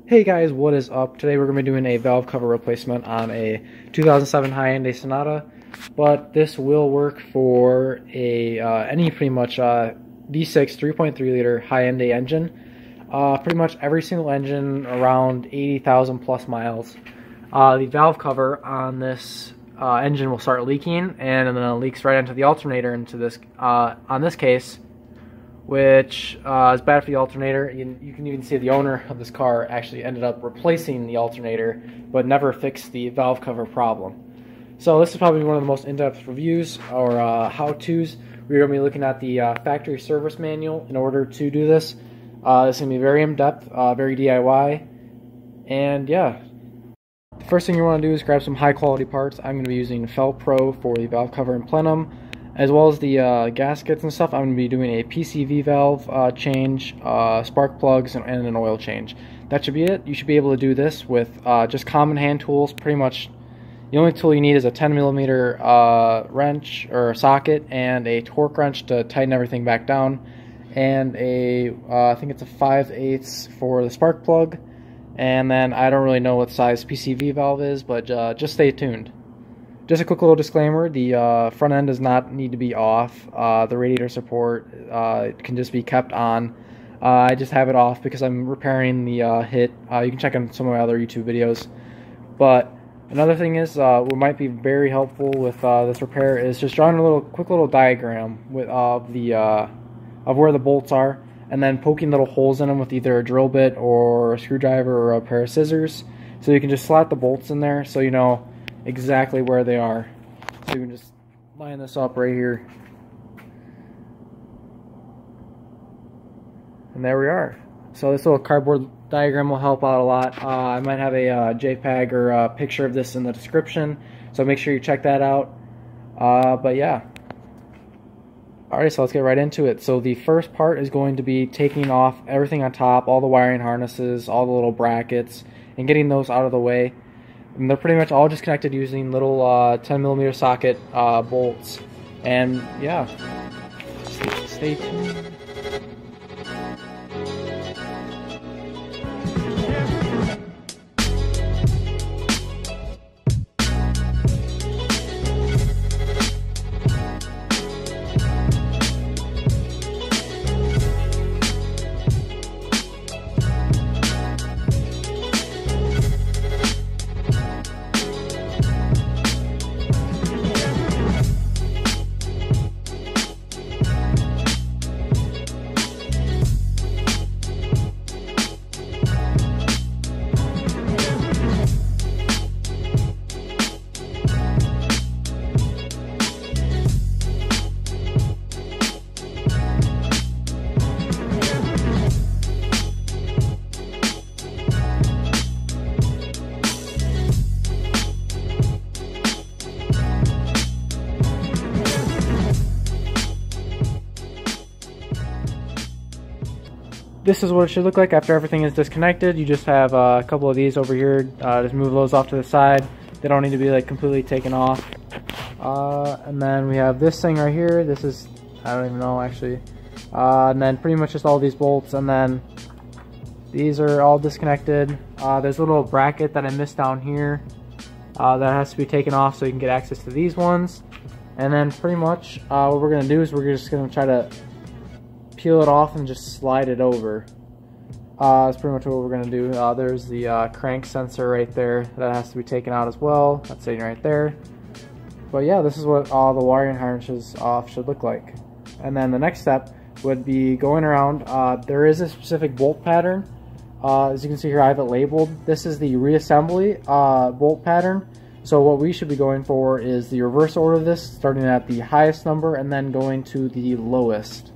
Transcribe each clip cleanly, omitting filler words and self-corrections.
Hey guys, what is up? Today we're going to be doing a valve cover replacement on a 2007 Hyundai Sonata, but this will work for a any pretty much V6 3.3 liter Hyundai engine. Pretty much every single engine around 80,000 plus miles. The valve cover on this engine will start leaking, and then it leaks right into the alternator into this on this case, which is bad for the alternator. You can even see the owner of this car actually ended up replacing the alternator, but never fixed the valve cover problem. So this is probably one of the most in-depth reviews or how-tos. We're going to be looking at the factory service manual in order to do this. This is going to be very in-depth, very DIY, and yeah. The first thing you want to do is grab some high-quality parts. I'm going to be using Fel-Pro for the valve cover and plenum, as well as the gaskets and stuff. I'm going to be doing a PCV valve change, spark plugs, and an oil change. That should be it. You should be able to do this with just common hand tools. Pretty much the only tool you need is a 10mm wrench or socket and a torque wrench to tighten everything back down, and I think it's a 5/8 for the spark plug. And then I don't really know what size PCV valve is, but just stay tuned. Just a quick little disclaimer, the front end does not need to be off. The radiator support can just be kept on. I just have it off because I'm repairing the hit. You can check on some of my other YouTube videos. But another thing is, what might be very helpful with this repair is just drawing a quick little diagram of where the bolts are, and then poking little holes in them with either a drill bit or a screwdriver or a pair of scissors. So you can just slot the bolts in there so you know exactly where they are. So you can just line this up right here. And there we are. So this little cardboard diagram will help out a lot. I might have a JPEG or a picture of this in the description, so make sure you check that out. But yeah. Alright, so let's get right into it. So the first part is going to be taking off everything on top, all the wiring harnesses, all the little brackets, and getting those out of the way. And they're pretty much all just connected using little 10mm socket bolts. And yeah, stay tuned. This is what it should look like after everything is disconnected. You just have a couple of these over here. Just move those off to the side. They don't need to be like completely taken off. And then we have this thing right here. This is, I don't even know actually. And then pretty much just all these bolts. And then these are all disconnected. There's a little bracket that I missed down here that has to be taken off so you can get access to these ones. And then pretty much what we're gonna do is we're just gonna try to peel it off and just slide it over. That's pretty much what we're gonna do. There's the crank sensor right there that has to be taken out as well. That's sitting right there. But yeah, this is what all the wiring harnesses off should look like. And then the next step would be going around. There is a specific bolt pattern. As you can see here, I have it labeled. This is the Reassembly bolt pattern. So what we should be going for is the reverse order of this, starting at the highest number and then going to the lowest.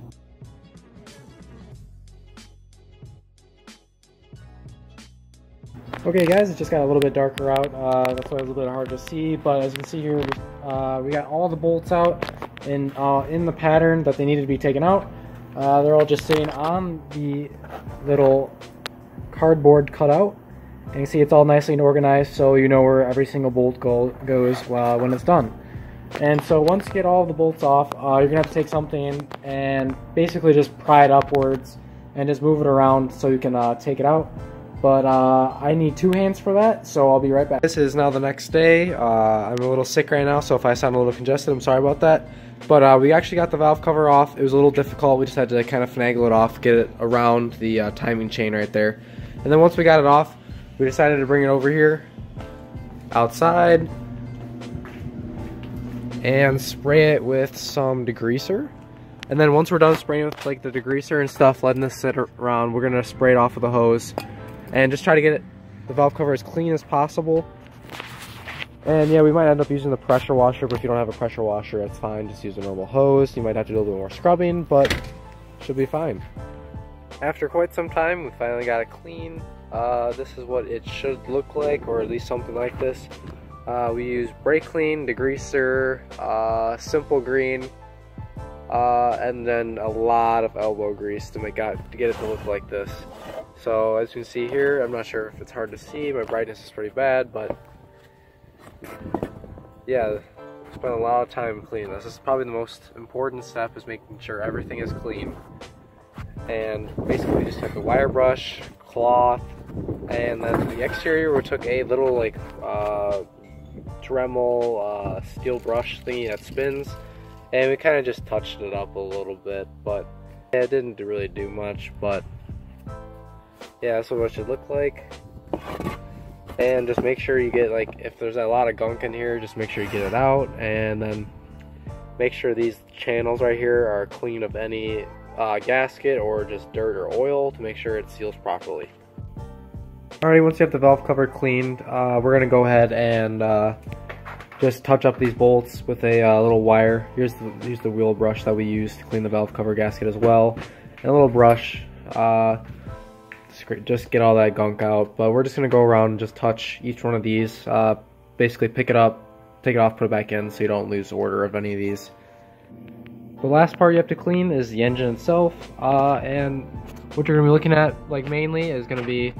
Okay guys, it just got a little bit darker out, that's why it was a little bit hard to see, but as you can see here, we got all the bolts out in the pattern that they needed to be taken out. They're all just sitting on the little cardboard cutout, and you can see it's all nicely organized so you know where every single bolt goes when it's done. And so once you get all the bolts off, you're gonna have to take something and basically just pry it upwards and just move it around so you can take it out. but I need 2 hands for that, so I'll be right back. This is now the next day. I'm a little sick right now, so if I sound a little congested, I'm sorry about that. But we actually got the valve cover off. It was a little difficult. We just had to kind of finagle it off, get it around the timing chain right there. And then once we got it off, we decided to bring it over here outside and spray it with some degreaser. And then once we're done spraying with like the degreaser and stuff, letting this sit around, we're gonna spray it off with a hose and just try to get the valve cover as clean as possible. And yeah, we might end up using the pressure washer, but if you don't have a pressure washer, that's fine. Just use a normal hose. You might have to do a little bit more scrubbing, but should be fine. After quite some time, we finally got it clean. This is what it should look like, or at least something like this. We use brake clean, degreaser, simple green, and then a lot of elbow grease to get it to look like this. So as you can see here, I'm not sure if it's hard to see, my brightness is pretty bad, but yeah, spent a lot of time cleaning this. This is probably the most important step, is making sure everything is clean. And basically just took a wire brush, cloth, and then the exterior we took a little like Dremel steel brush thingy that spins, and we kind of just touched it up a little bit, but yeah, it didn't really do much. But yeah, that's what it should look like. And just make sure you get, like, if there's a lot of gunk in here, just make sure you get it out, and then make sure these channels right here are clean of any gasket or just dirt or oil, to make sure it seals properly. Alrighty, once you have the valve cover cleaned, we're gonna go ahead and just touch up these bolts with a little wire. Here's the wheel brush that we use to clean the valve cover gasket as well, and a little brush. Just get all that gunk out, but we're just gonna go around and just touch each one of these. Basically pick it up, take it off, put it back in, so you don't lose order of any of these. The last part you have to clean is the engine itself, and what you're gonna be looking at, like, mainly is gonna be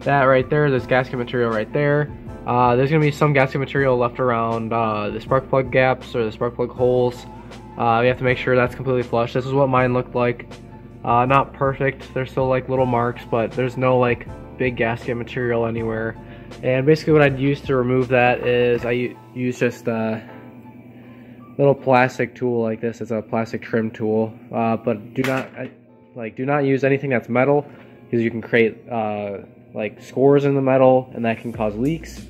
that right there. There's gasket material right there. There's gonna be some gasket material left around the spark plug gaps or the spark plug holes. You have to make sure that's completely flush. This is what mine looked like. Not perfect, there's still like little marks, but there's no like big gasket material anywhere. And basically what I'd use to remove that is I use just a little plastic tool like this. It's a plastic trim tool, but do not use anything that's metal, because you can create like scores in the metal, and that can cause leaks.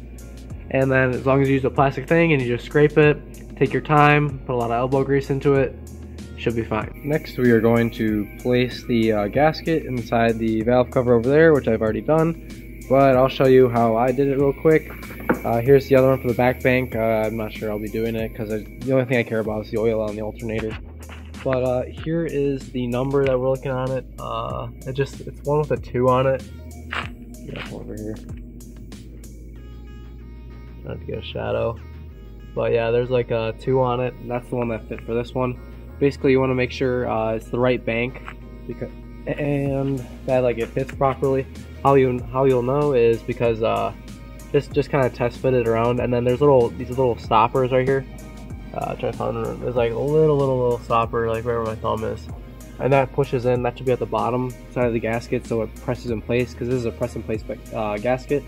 And then as long as you use a plastic thing and you just scrape it, take your time, put a lot of elbow grease into it, should be fine. Next we are going to place the gasket inside the valve cover over there, which I've already done, but I'll show you how I did it real quick. Here's the other one for the back bank. I'm not sure I'll be doing it, because the only thing I care about is the oil on the alternator. But here is the number that we're looking on it. It's one with a 2 on it. Yeah, over here. Not to get a shadow, but yeah, there's like a 2 on it, and that's the one that fit for this one. Basically, you want to make sure it's the right bank, and that like it fits properly. How you'll know is because just kind of test fit it around, and then there's these little stoppers right here. Try to find them. There's like a little stopper like right where my thumb is, and that pushes in. That should be at the bottom side of the gasket, so it presses in place. Because this is a press in place gasket,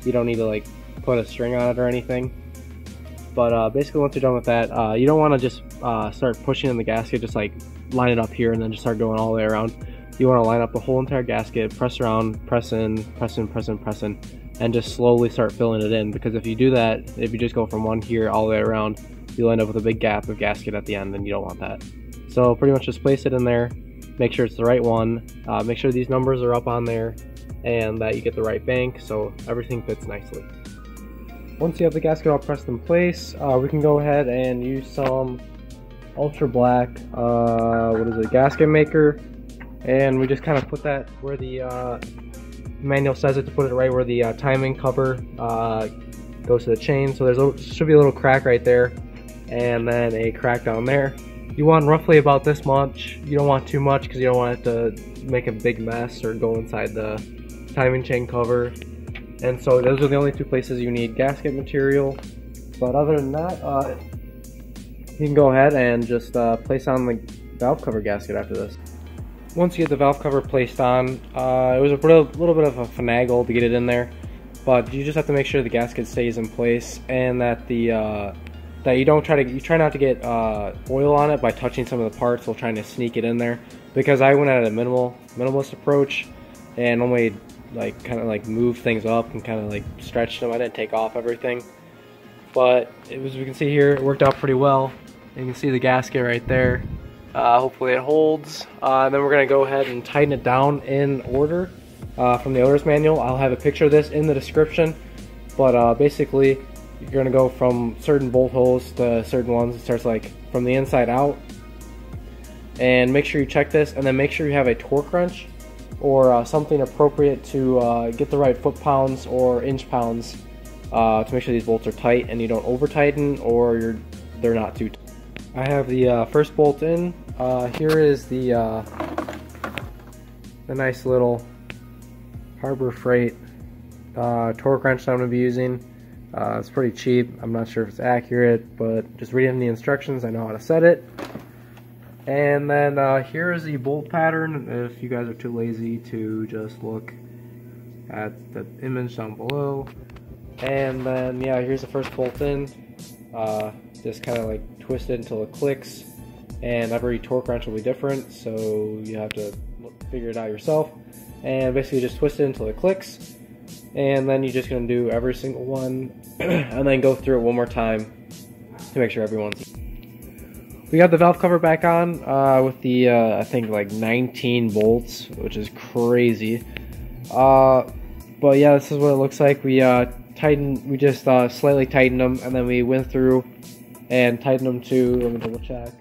you don't need to like put a string on it or anything. But basically, once you're done with that, you don't want to just start pushing in the gasket, just like line it up here and then just start going all the way around. You want to line up the whole entire gasket, press around, press in, press in, press in, press in, and just slowly start filling it in. Because if you do that, if you just go from one here all the way around, you'll end up with a big gap of gasket at the end, and you don't want that. So pretty much just place it in there, make sure it's the right one, make sure these numbers are up on there, and that you get the right bank so everything fits nicely. Once you have the gasket all pressed in place, we can go ahead and use some ultra black, gasket maker, and we just kind of put that where the manual says it to put it right where the timing cover goes to the chain. So should be a little crack right there, and then a crack down there. You want roughly about this much. You don't want too much because you don't want it to make a big mess or go inside the timing chain cover. And so those are the only 2 places you need gasket material. But other than that, you can go ahead and just place on the valve cover gasket after this. once you get the valve cover placed on, it was a little bit of a finagle to get it in there, but you just have to make sure the gasket stays in place and that that you try not to get oil on it by touching some of the parts while trying to sneak it in there. Because I went at a minimalist approach and only like kind of like moved things up and kind of like stretched them. I didn't take off everything, but as we can see here, it worked out pretty well. You can see the gasket right there. Hopefully it holds. Then we're going to go ahead and tighten it down in order from the owner's manual. I'll have a picture of this in the description. But basically, you're going to go from certain bolt holes to certain ones. It starts like from the inside out. And make sure you check this, and then make sure you have a torque wrench or something appropriate to get the right foot-pounds or inch-pounds to make sure these bolts are tight and you don't over-tighten or they're not too tight. I have the first bolt in. Here is the nice little Harbor Freight torque wrench that I'm going to be using. It's pretty cheap. I'm not sure if it's accurate, but just reading the instructions, I know how to set it. And then here is the bolt pattern, if you guys are too lazy to just look at the image down below. And then, yeah, here's the first bolt in. Just kind of like twist it until it clicks. And every torque wrench will be different, so you have to figure it out yourself. And basically just twist it until it clicks. And then you're just going to do every single one and then go through it one more time to make sure everyone's... We got the valve cover back on with the, I think like 19 bolts, which is crazy. But yeah, this is what it looks like. We just slightly tightened them, and then we went through and tightened them to, let me double check,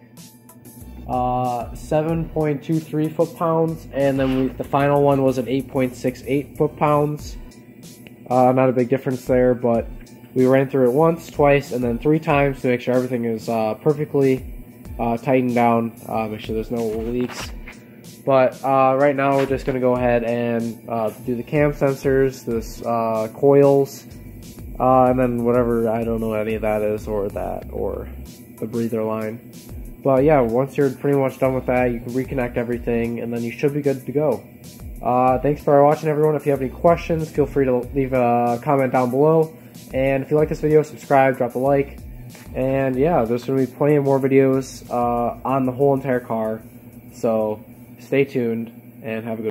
7.23 foot-pounds, and then the final one was an 8.68 foot-pounds. Not a big difference there, but we ran through it once, twice, and then 3 times to make sure everything is perfectly tightened down, make sure there's no leaks. But right now we're just going to go ahead and do the cam sensors, this coils, and then whatever, I don't know what any of that is, or the breather line. But yeah, once you're pretty much done with that, you can reconnect everything, and then you should be good to go. Thanks for watching, everyone. If you have any questions, feel free to leave a comment down below. And if you like this video, subscribe, drop a like. And yeah, there's going to be plenty of more videos on the whole entire car. So stay tuned and have a good